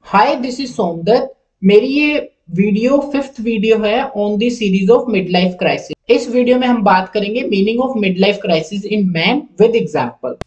Hi, this is Somdatt. मेरी ये video fifth video है on the series of mid life crisis. इस video में हम बात करेंगे meaning of mid life crisis in man with example.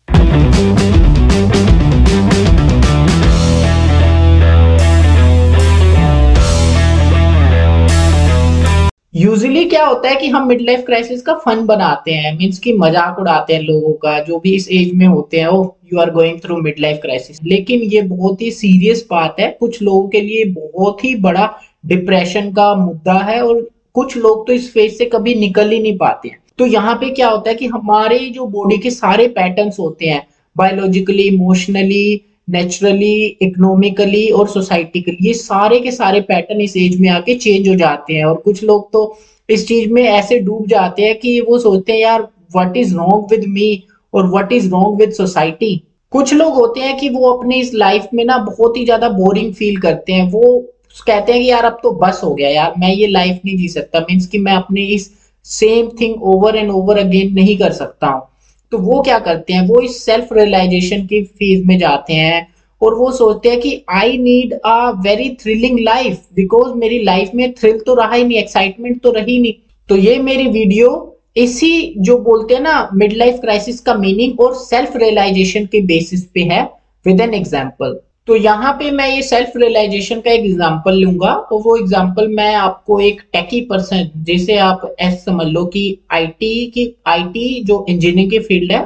Usually क्या होता है कि हम मिड लाइफ क्राइसिस का फन बनाते हैं, मीन्स की मजाक उड़ाते हैं लोगों का जो भी इस एज में होते हैं। Oh, you are going through mid life crisis, लेकिन ये बहुत ही सीरियस बात है। कुछ लोगों के लिए बहुत ही बड़ा डिप्रेशन का मुद्दा है और कुछ लोग तो इस फेज से कभी निकल ही नहीं पाते हैं। तो यहाँ पे क्या होता है कि हमारे जो बॉडी के सारे पैटर्न्स होते हैं, बायोलॉजिकली, इमोशनली, नेचुरली, इकोनॉमिकली और सोसाइटिकली, ये सारे के सारे पैटर्न इस एज में आके चेंज हो जाते हैं। और कुछ लोग तो इस चीज में ऐसे डूब जाते हैं कि वो सोचते हैं यार what is wrong with me और what is wrong with society. कुछ लोग होते हैं कि वो अपनी इस लाइफ में ना बहुत ही ज्यादा बोरिंग फील करते हैं। वो कहते हैं कि यार अब तो बस हो गया यार, मैं ये लाइफ नहीं जी सकता, मीन्स कि मैं अपनी इस same thing over and over again नहीं कर सकता हूँ। तो वो क्या करते हैं, वो इस सेल्फ रियलाइजेशन की फेज में जाते हैं और वो सोचते हैं कि I need a very thrilling life, because मेरी लाइफ में थ्रिल तो रहा ही नहीं, एक्साइटमेंट तो रही नहीं। तो ये मेरी वीडियो इसी जो बोलते हैं ना मिड लाइफ क्राइसिस का मीनिंग और सेल्फ रियलाइजेशन के बेसिस पे है विद एन एग्जाम्पल। तो यहाँ पे मैं ये सेल्फ रियलाइजेशन का एक एग्जांपल लूंगा और वो एग्जांपल मैं आपको एक टेकी पर्सन, जैसे आप ऐसे समझ लो कि आईटी जो इंजीनियरिंग की फील्ड है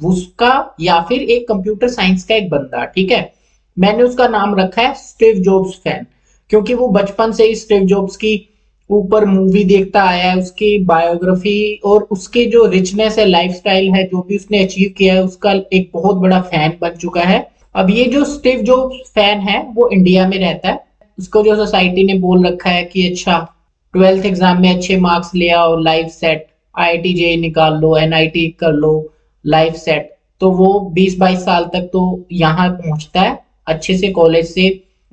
उसका, या फिर एक कंप्यूटर साइंस का एक बंदा, ठीक है। मैंने उसका नाम रखा है स्टीव जॉब्स फैन, क्योंकि वो बचपन से ही स्टीव जॉब्स की ऊपर मूवी देखता आया है, उसकी बायोग्राफी और उसके जो रिचनेस है, लाइफस्टाइल है, जो भी उसने अचीव किया है, उसका एक बहुत बड़ा फैन बन चुका है। अब ये जो स्टीव जो फैन है वो इंडिया में रहता है। उसको जो सोसाइटी ने बोल रखा है कि अच्छा 12th एग्जाम में अच्छे मार्क्स ले आओ, लाइफ सेट, आईआईटी जेई निकाल लो, एनआईटी कर लो, लाइफ सेट। तो वो 20-22 साल तक तो यहाँ पहुंचता है, अच्छे से कॉलेज से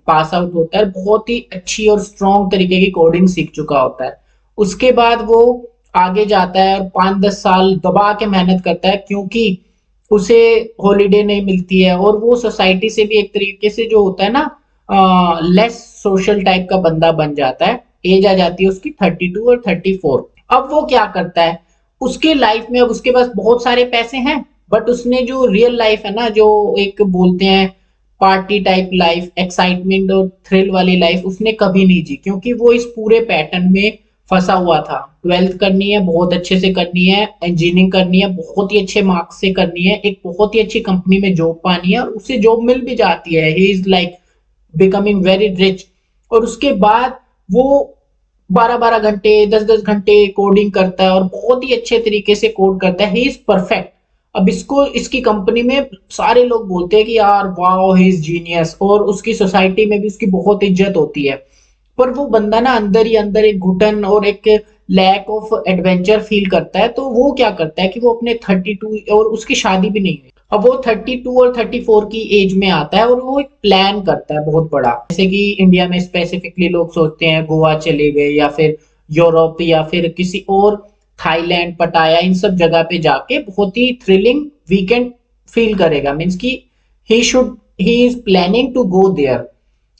पास आउट होता है, बहुत ही अच्छी और स्ट्रॉन्ग तरीके की कोडिंग सीख चुका होता है। उसके बाद वो आगे जाता है और 5-10 साल दबा के मेहनत करता है, क्योंकि उसे हॉलीडे नहीं मिलती है और वो सोसाइटी से भी एक तरीके से जो होता है ना लेस सोशल टाइप का बंदा बन जाता है। एज आ जाती है उसकी 32 और 34। अब वो क्या करता है, उसके लाइफ में अब उसके पास बहुत सारे पैसे हैं, बट उसने जो रियल लाइफ है ना, जो एक बोलते हैं पार्टी टाइप लाइफ, एक्साइटमेंट और थ्रिल वाली लाइफ, उसने कभी नहीं जी, क्योंकि वो इस पूरे पैटर्न में फंसा हुआ था। 12th करनी है, बहुत अच्छे से करनी है, इंजीनियरिंग करनी है, बहुत ही अच्छे मार्क्स से करनी है, एक बहुत ही अच्छी कंपनी में जॉब पानी है और उसे जॉब मिल भी जाती है, he is like becoming very rich. और उसके बाद वो 12-12 घंटे, 10-10 घंटे कोडिंग करता है और बहुत ही अच्छे तरीके से कोड करता है, ही इज परफेक्ट। अब इसको इसकी कंपनी में सारे लोग बोलते हैं कि यार वाओ ही इज जीनियस, और उसकी सोसाइटी में भी उसकी बहुत इज्जत होती है। पर वो बंदा ना अंदर ही अंदर एक घुटन और एक लैक ऑफ एडवेंचर फील करता है। तो वो क्या करता है कि वो अपने 32, और उसकी शादी भी नहीं हुई, अब वो 32 और 34 की एज में आता है और वो एक प्लान करता है बहुत बड़ा। जैसे कि इंडिया में स्पेसिफिकली लोग सोचते हैं गोवा चले गए, या फिर यूरोप, या फिर किसी और थाईलैंड, पटाया, इन सब जगह पे जाके बहुत ही थ्रिलिंग वीकेंड फील करेगा, मीन्स की he is planning to go there.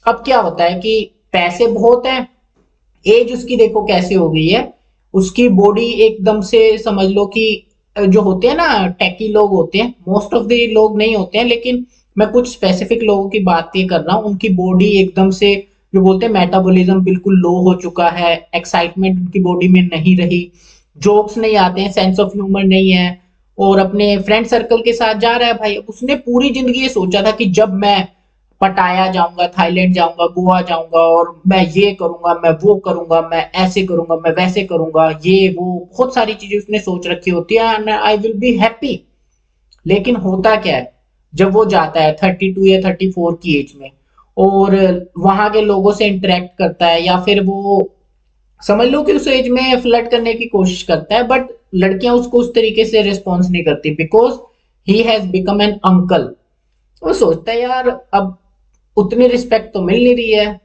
अब क्या होता है कि पैसे बहुत हैं, एज उसकी देखो कैसे हो गई है, उसकी बॉडी एकदम से समझ लो कि जो होते हैं ना टेकी लोग होते हैं, मोस्ट ऑफ द लोग नहीं होते हैं, लेकिन मैं कुछ स्पेसिफिक लोगों की बात ये कर रहा हूँ, उनकी बॉडी एकदम से जो बोलते हैं मेटाबॉलिज्म बिल्कुल लो हो चुका है, एक्साइटमेंट उनकी बॉडी में नहीं रही, जोक्स नहीं आते हैं, सेंस ऑफ ह्यूमर नहीं है, और अपने फ्रेंड सर्कल के साथ जा रहा है भाई। उसने पूरी जिंदगी ये सोचा था कि जब मैं पटाया जाऊंगा, थाईलैंड जाऊंगा, गोवा जाऊंगा और मैं ये करूंगा, मैं वो करूंगा, मैं ऐसे करूंगा, मैं वैसे करूंगा, ये वो बहुत सारी चीजें उसने सोच रखी होती है, and I will be happy. लेकिन होता क्या है, जब वो जाता है 32 या 34 की एज में और वहां के लोगों से इंटरेक्ट करता है, या फिर वो समझ लो कि उस एज में फ्लर्ट करने की कोशिश करता है, बट लड़कियां उसको उस तरीके से रिस्पॉन्स नहीं करती, because he has become an uncle. वो सोचता है यार अब उतनी रिस्पेक्ट तो मिल नहीं रही है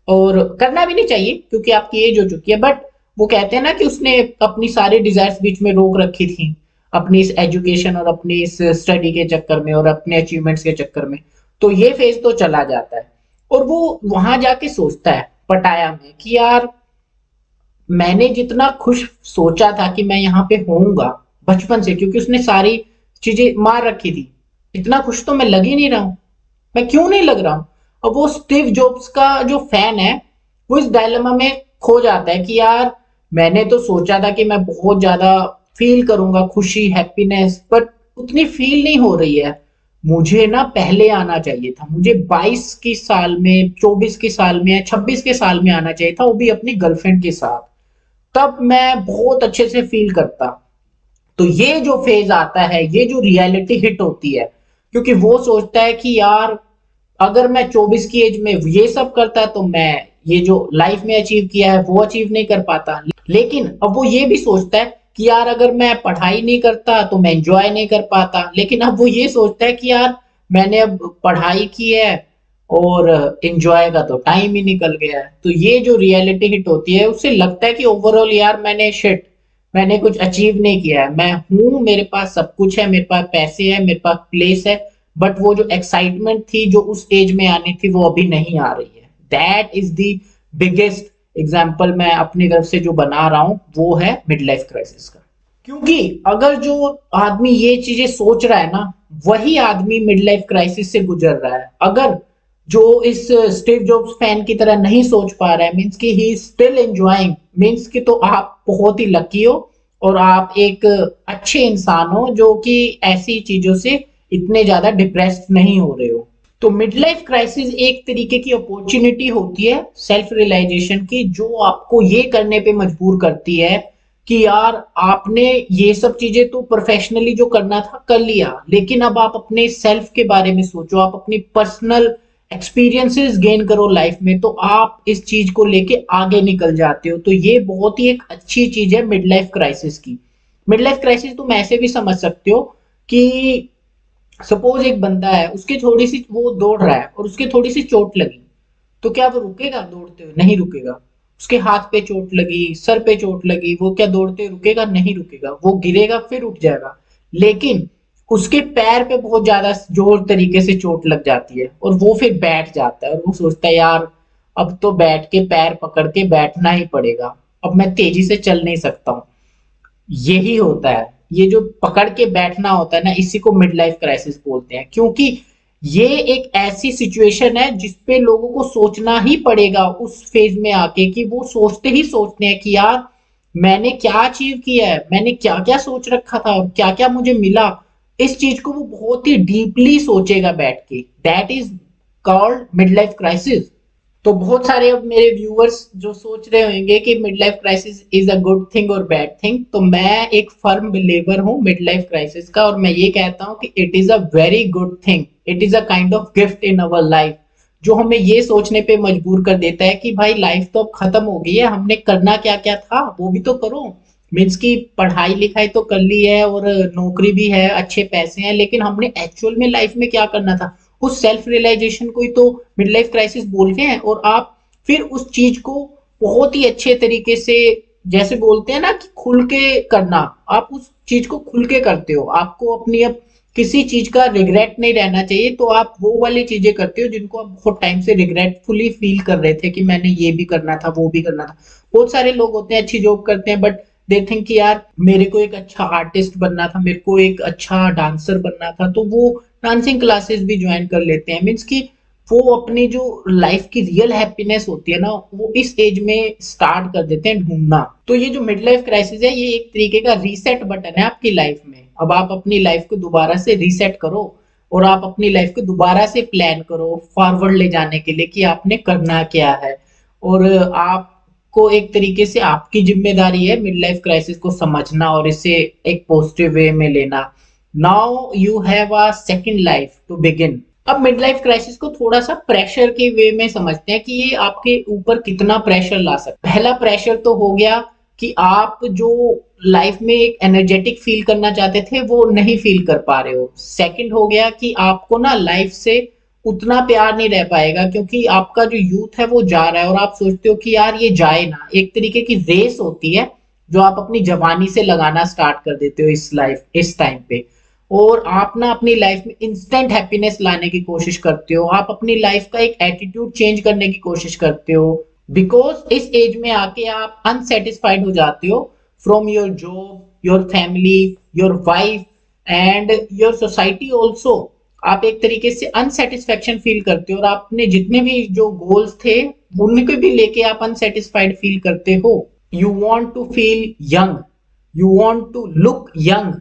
और करना भी नहीं चाहिए क्योंकि आपकी एज हो चुकी है, बट वो कहते हैं ना कि उसने अपनी सारी डिजायर्स बीच में रोक रखी थी, अपनी इस एजुकेशन और अपनी इस स्टडी के चक्कर में और अपने अचीवमेंट्स के चक्कर में। तो ये फेज तो चला जाता है और वो वहां जाके सोचता है पटाया में कि यार मैंने जितना खुश सोचा था कि मैं यहाँ पे होऊंगा बचपन से, क्योंकि उसने सारी चीजें मार रखी थी, इतना खुश तो मैं लग ही नहीं रहा हूँ, मैं क्यों नहीं लग रहा हूँ। और वो स्टीव जॉब्स का जो फैन है वो इस डायलेमा में खो जाता है कि यार मैंने तो सोचा था कि मैं बहुत ज्यादा फील करूंगा खुशी हैप्पीनेस, बट उतनी फील नहीं हो रही है। मुझे ना पहले आना चाहिए था, मुझे 22 की साल में 24 की साल में 26 के साल में आना चाहिए था, वो भी अपनी गर्लफ्रेंड के साथ, तब मैं बहुत अच्छे से फील करता। तो ये जो फेज आता है, ये जो रियलिटी हिट होती है, क्योंकि वो सोचता है कि यार अगर मैं 24 की एज में ये सब करता तो मैं ये जो लाइफ में अचीव किया है वो अचीव नहीं कर पाता। लेकिन अब वो ये भी सोचता है कि यार अगर मैं पढ़ाई नहीं करता तो मैं एंजॉय नहीं कर पाता। लेकिन अब वो ये सोचता है कि यार मैंने अब पढ़ाई की है और एंजॉय का तो टाइम ही निकल गया है। तो ये जो रियलिटी हिट होती है उससे लगता है कि ओवरऑल यार मैंने कुछ अचीव नहीं किया है। मैं हूं, मेरे पास सब कुछ है, मेरे पास पैसे है, मेरे पास प्लेस है, बट वो जो एक्साइटमेंट थी जो उस एज में आनी थी वो अभी नहीं आ रही है। That is the biggest example मैं अपनी तरफ से जो बना रहा हूं वो है मिड लाइफ क्राइसिस का। क्योंकि अगर जो आदमी ये चीजें सोच रहा है ना, वही आदमी मिड लाइफ क्राइसिस से गुजर रहा है। अगर जो इस स्टीव जॉब्स फैन की तरह नहीं सोच पा रहा है, मीन्स कि ही स्टिल एंजॉयिंग, मीन्स कि तो आप बहुत ही लकी हो और आप एक अच्छे इंसान हो जो कि ऐसी चीजों से इतने ज्यादा डिप्रेस्ड नहीं हो रहे हो। तो मिड लाइफ क्राइसिस एक तरीके की अपॉर्चुनिटी होती है सेल्फ रियलाइजेशन की, जो आपको ये करने पे मजबूर करती है कि यार आपने ये सब चीजें तो प्रोफेशनली जो करना था कर लिया, लेकिन अब आप अपने सेल्फ के बारे में सोचो, आप अपनी पर्सनल एक्सपीरियंसेस गेन करो लाइफ में, तो आप इस चीज को लेके आगे निकल जाते हो। तो ये बहुत ही एक अच्छी चीज है मिड लाइफ क्राइसिस की। मिड लाइफ क्राइसिस तुम ऐसे भी समझ सकते हो कि सपोज एक बंदा है, उसकी थोड़ी सी वो दौड़ रहा है और उसके थोड़ी सी चोट लगी, तो क्या वो रुकेगा दौड़ते हुए? नहीं रुकेगा। उसके हाथ पे चोट लगी, सर पे चोट लगी, वो क्या दौड़ते रुकेगा? नहीं रुकेगा, वो गिरेगा फिर उठ जाएगा। लेकिन उसके पैर पे बहुत ज्यादा जोर तरीके से चोट लग जाती है और वो फिर बैठ जाता है और वो सोचता है यार अब तो बैठ के पैर पकड़ के बैठना ही पड़ेगा, अब मैं तेजी से चल नहीं सकता हूँ। यही होता है, ये जो पकड़ के बैठना होता है ना, इसी को मिड लाइफ क्राइसिस बोलते हैं। क्योंकि ये एक ऐसी सिचुएशन है जिसपे लोगों को सोचना ही पड़ेगा उस फेज में आके, कि वो सोचते ही सोचते हैं कि यार मैंने क्या अचीव किया है, मैंने क्या क्या सोच रखा था और क्या क्या मुझे मिला। इस चीज को वो बहुत ही डीपली सोचेगा बैठ के। That is called mid life crisis. तो बहुत सारे अब मेरे व्यूअर्स जो सोच रहे होंगे कि mid life crisis is a good thing और बैड थिंग, तो मैं एक फर्म बिलीवर हूँ मिड लाइफ क्राइसिस का, और मैं ये कहता हूँ कि it is a very good thing, it is a kind of gift in our life, जो हमें ये सोचने पे मजबूर कर देता है कि भाई लाइफ तो अब खत्म हो गई है, हमने करना क्या क्या था वो भी तो करो। मीन्स की पढ़ाई लिखाई तो कर ली है और नौकरी भी है, अच्छे पैसे हैं, लेकिन हमने एक्चुअल में लाइफ में क्या करना था, उस सेल्फ रियलाइजेशन को ही तो मिड लाइफ क्राइसिस बोलते हैं। और आप फिर उस चीज को बहुत ही अच्छे तरीके से, जैसे बोलते हैं ना कि खुल के करना, आप उस चीज को खुल के करते हो। आपको अपनी अब किसी चीज का रिग्रेट नहीं रहना चाहिए, तो आप वो वाली चीजें करते हो जिनको आप बहुत टाइम से रिग्रेटफुली फील कर रहे थे कि मैंने ये भी करना था वो भी करना था। बहुत सारे लोग होते हैं अच्छी जॉब करते हैं, बट दे थिंक कि यार मेरे को एक अच्छा आर्टिस्ट बनना था, मेरे को एक अच्छा डांसर बनना था, तो वो डांसिंग क्लासेस भी ज्वाइन कर लेते हैं। मीन्स कि वो अपनी जो लाइफ की रियल हैप्पीनेस होती है ना, वो इस एज में स्टार्ट कर देते हैं ढूंढना। तो ये जो मिड लाइफ क्राइसिस है, ये एक तरीके का रीसेट बटन है आपकी लाइफ में। अब आप अपनी लाइफ को दोबारा से रीसेट करो और आप अपनी लाइफ को दोबारा से प्लान करो फॉरवर्ड ले जाने के लिए कि आपने करना क्या है। और आपको एक तरीके से आपकी जिम्मेदारी है मिड लाइफ क्राइसिस को समझना और इसे एक पॉजिटिव वे में लेना। Now you have a second life to begin. अब मिड लाइफ क्राइसिस को थोड़ा सा प्रेशर के वे में समझते हैं कि ये आपके ऊपर कितना प्रेशर ला सकता है। पहला प्रेशर तो हो गया कि आप जो लाइफ में एक एनर्जेटिक फील करना चाहते थे वो नहीं फील कर पा रहे हो। सेकंड हो गया कि आपको ना लाइफ से उतना प्यार नहीं रह पाएगा, क्योंकि आपका जो यूथ है वो जा रहा है और आप सोचते हो कि यार ये जाए ना। एक तरीके की रेस होती है जो आप अपनी जवानी से लगाना स्टार्ट कर देते हो इस टाइम पे। और आप ना अपनी लाइफ में इंस्टेंट हैप्पीनेस लाने की कोशिश करते हो, आप अपनी लाइफ का एक एटीट्यूड चेंज करने की कोशिश करते हो, बिकॉज इस एज में आके आप अनसेटिस्फाइड हो जाते हो from your job, your family, your wife and your society also. आप एक तरीके से अनसेटिस्फेक्शन फील करते हो और आपने जितने भी जो गोल्स थे उनको भी लेके आप अनसेटिस्फाइड फील करते हो। You want to feel young, you want to look young,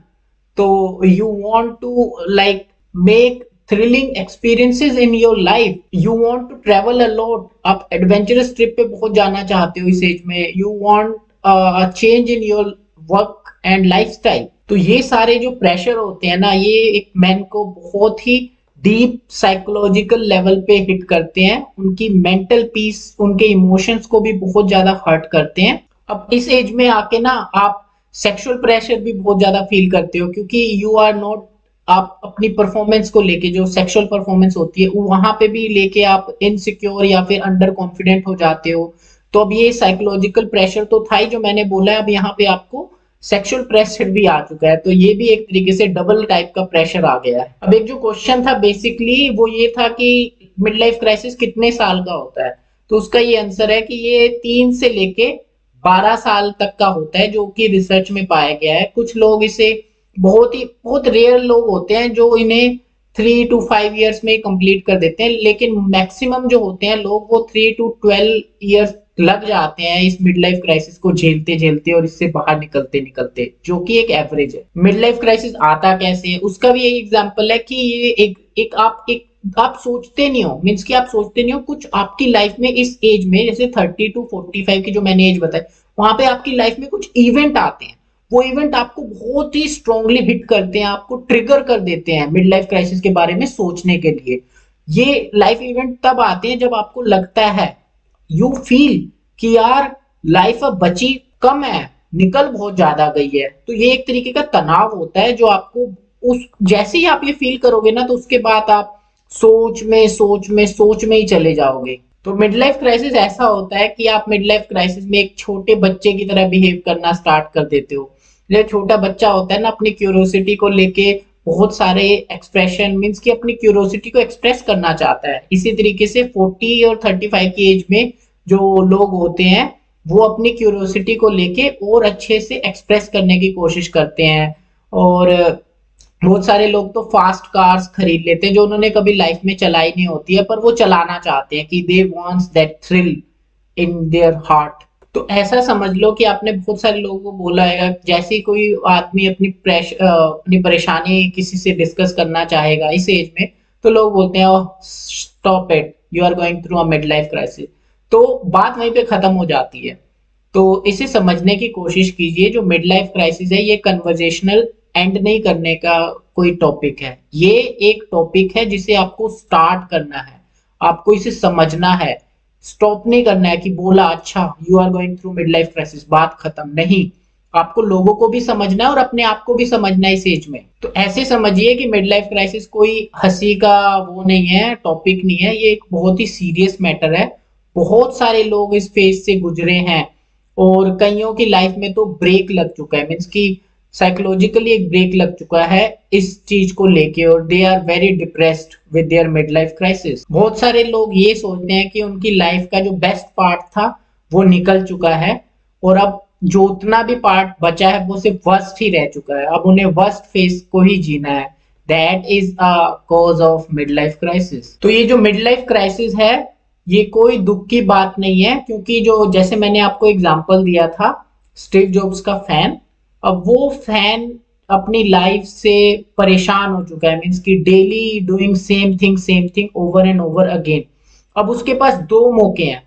तो you want to like make thrilling experiences in your life, you want to travel a lot, आप adventurous trip पे बहुत जाना चाहते हो इस एज में, you want a change in your work and lifestyle। तो ये सारे जो प्रेशर होते हैं ना, ये एक मैन को बहुत ही डीप साइकोलॉजिकल लेवल पे हिट करते हैं, उनकी मेंटल पीस, उनके इमोशंस को भी बहुत ज्यादा हर्ट करते हैं। अब इस एज में आके ना आप सेक्सुअल प्रेशर भी बहुत ज्यादा फील करते हो, क्योंकि यू आर नॉट, आप अपनी परफॉर्मेंस को लेके, जो सेक्सुअल परफॉर्मेंस होती है वहां पे भी लेके आप इनसिक्योर या फिर अंडर कॉन्फिडेंट हो जाते हो। तो अब ये साइकोलॉजिकल प्रेशर तो था ही जो मैंने बोला है, अब यहाँ पे आपको सेक्सुअल प्रेशर भी आ चुका है, तो ये भी एक तरीके से डबल टाइप का प्रेशर आ गया है। अब एक जो क्वेश्चन था बेसिकली वो ये था कि मिड लाइफ क्राइसिस कितने साल का होता है, तो उसका ये आंसर है कि ये 3 से लेके 12 साल तक का होता है, जो कि रिसर्च में पाया गया है। कुछ लोग इसे बहुत रेयर लोग होते हैं जो इन्हें 3 to 5 ईयर्स में कंप्लीट कर देते हैं, लेकिन मैक्सिमम जो होते हैं लोग वो 3 to 12 ईयर्स लग जाते हैं इस मिड लाइफ क्राइसिस को झेलते झेलते और इससे बाहर निकलते निकलते, जो कि एक एवरेज है। मिड लाइफ क्राइसिस आता कैसे है उसका भी एक एग्जांपल है कि ये आप सोचते नहीं हो, मीन्स कि आप सोचते नहीं हो कुछ आपकी लाइफ में इस एज में, जैसे 30 to 45 की जो मैंने एज बताई, वहां पे आपकी लाइफ में कुछ इवेंट आते हैं, वो इवेंट आपको बहुत ही स्ट्रांगली हिट करते हैं, आपको ट्रिगर कर देते हैं मिड लाइफ क्राइसिस के बारे में सोचने के लिए। ये लाइफ इवेंट तब आते हैं जब आपको लगता है, यू फील कि यार लाइफ अब बची कम है, निकल बहुत ज्यादा गई है। तो ये एक तरीके का तनाव होता है जो आपको उस, जैसे ही आप ये फील करोगे ना, तो उसके बाद आप सोच में ही चले जाओगे। तो मिड लाइफ क्राइसिस ऐसा होता है कि आप मिड लाइफ क्राइसिस में एक छोटे बच्चे की तरह बिहेव करना स्टार्ट कर देते हो। जो छोटा बच्चा होता है ना, अपनी क्यूरियोसिटी को लेके बहुत सारे एक्सप्रेशन, मीन्स कि अपनी क्यूरियोसिटी को एक्सप्रेस करना चाहता है। इसी तरीके से 40 और 35 की एज में जो लोग होते हैं वो अपनी क्यूरियोसिटी को लेके और अच्छे से एक्सप्रेस करने की कोशिश करते हैं। और बहुत सारे लोग तो फास्ट कार्स खरीद लेते हैं जो उन्होंने कभी लाइफ में चलाई नहीं होती है, पर वो चलाना चाहते हैं कि दे wants that thrill in their heart. तो ऐसा समझ लो कि आपने बहुत सारे लोगों को बोला है, जैसे कोई आदमी अपनी परेशानी किसी से डिस्कस करना चाहेगा इस एज में, तो लोग बोलते हैं stop it, you are going through a mid life crisis. तो बात वहीं पे खत्म हो जाती है। तो इसे समझने की कोशिश कीजिए, जो मिड लाइफ क्राइसिस है ये कन्वर्जेशनल एंड नहीं करने का कोई टॉपिक है, ये एक टॉपिक है जिसे आपको स्टार्ट करना है, आपको इसे समझना है, स्टॉप नहीं करना है कि बोला अच्छा you are going through mid life crisis, बात खत्म नहीं। आपको लोगों को भी समझना है और अपने आप को भी समझना है इस एज में। तो ऐसे समझिए कि मिड लाइफ क्राइसिस कोई हंसी का वो नहीं है, टॉपिक नहीं है, ये एक बहुत ही सीरियस मैटर है। बहुत सारे लोग इस फेज से गुजरे हैं और कईयों की लाइफ में तो ब्रेक लग चुका है, मीन्स की साइकोलॉजिकली एक ब्रेक लग चुका है इस चीज को लेके, और they are very depressed with their mid life crisis. बहुत सारे लोग ये सोचते हैं कि उनकी लाइफ का जो बेस्ट पार्ट था वो निकल चुका है और अब जो उतना भी पार्ट बचा है वो सिर्फ वर्स्ट ही रह चुका है, अब उन्हें वर्स्ट फेज को ही जीना है। That is a cause of mid life crisis. तो ये जो मिड लाइफ क्राइसिस है ये कोई दुख की बात नहीं है, क्योंकि जो जैसे मैंने आपको एग्जांपल दिया था स्टीव जॉब्स का फैन, अब वो फैन अपनी लाइफ से परेशान हो चुका है, मीन्स की daily doing same thing over and over again. अब उसके पास 2 मौके हैं।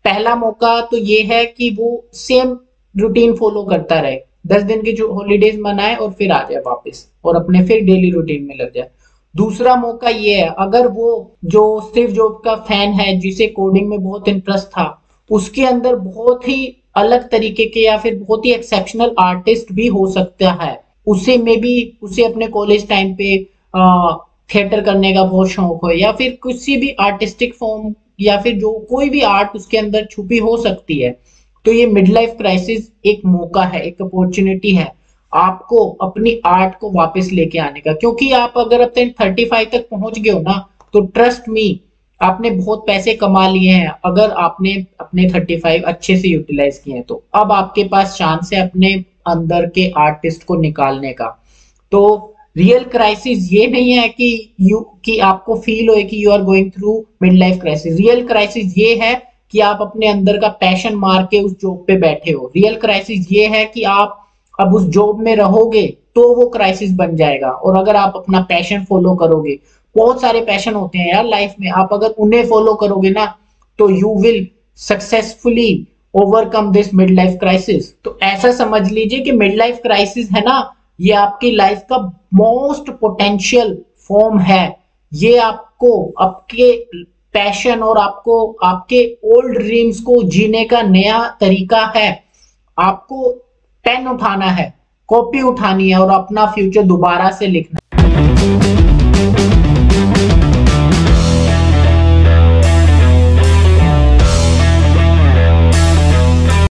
पहला मौका तो ये है कि वो सेम रूटीन फॉलो करता रहे, 10 दिन की जो हॉलीडेज मनाए और फिर आ जाए वापस और अपने फिर डेली रूटीन में लग जाए। दूसरा मौका ये है, अगर वो जो स्टीव जॉब का फैन है जिसे कोडिंग में बहुत इंटरेस्ट था, उसके अंदर बहुत ही अलग तरीके के या फिर बहुत ही एक्सेप्शनल आर्टिस्ट भी हो सकता है, उसे में भी उसे अपने कॉलेज टाइम पे थिएटर करने का बहुत शौक हो या फिर किसी भी आर्टिस्टिक फॉर्म या फिर जो कोई भी आर्ट उसके अंदर छुपी हो सकती है। तो ये मिड लाइफ क्राइसिस एक मौका है, एक अपॉर्चुनिटी है। आपको अपनी आर्ट को वापस लेके आने का। क्योंकि आप अगर अपने 35 तक पहुंच गए हो ना, तो ट्रस्ट मी, आपने बहुत पैसे कमा लिए हैं अगर आपने अपने 35 अच्छे से यूटिलाइज किए हैं। तो अब आपके पास चांस है अपने अंदर के आर्टिस्ट को निकालने का। तो रियल क्राइसिस ये नहीं है कि आपको फील हो कि you are going through mid life crisis. Real crisis ये है कि आप अपने अंदर का पैशन मार के उस जॉब पे बैठे हो। रियल क्राइसिस ये है कि आप अब उस जॉब में रहोगे तो वो क्राइसिस बन जाएगा। और अगर आप अपना पैशन फॉलो करोगे, बहुत सारे पैशन होते हैं यार लाइफ में, आप अगर उन्हें फॉलो करोगे ना, तो you will successfully overcome this mid life crisis. तो ऐसा समझ लीजिए कि मिड लाइफ क्राइसिस है ना, ये आपकी लाइफ का मोस्ट पोटेंशियल फॉर्म है। ये आपको आपके पैशन और आपको आपके ओल्ड ड्रीम्स को जीने का नया तरीका है। आपको पेन उठाना है, कॉपी उठानी है और अपना फ्यूचर दोबारा से लिखना है।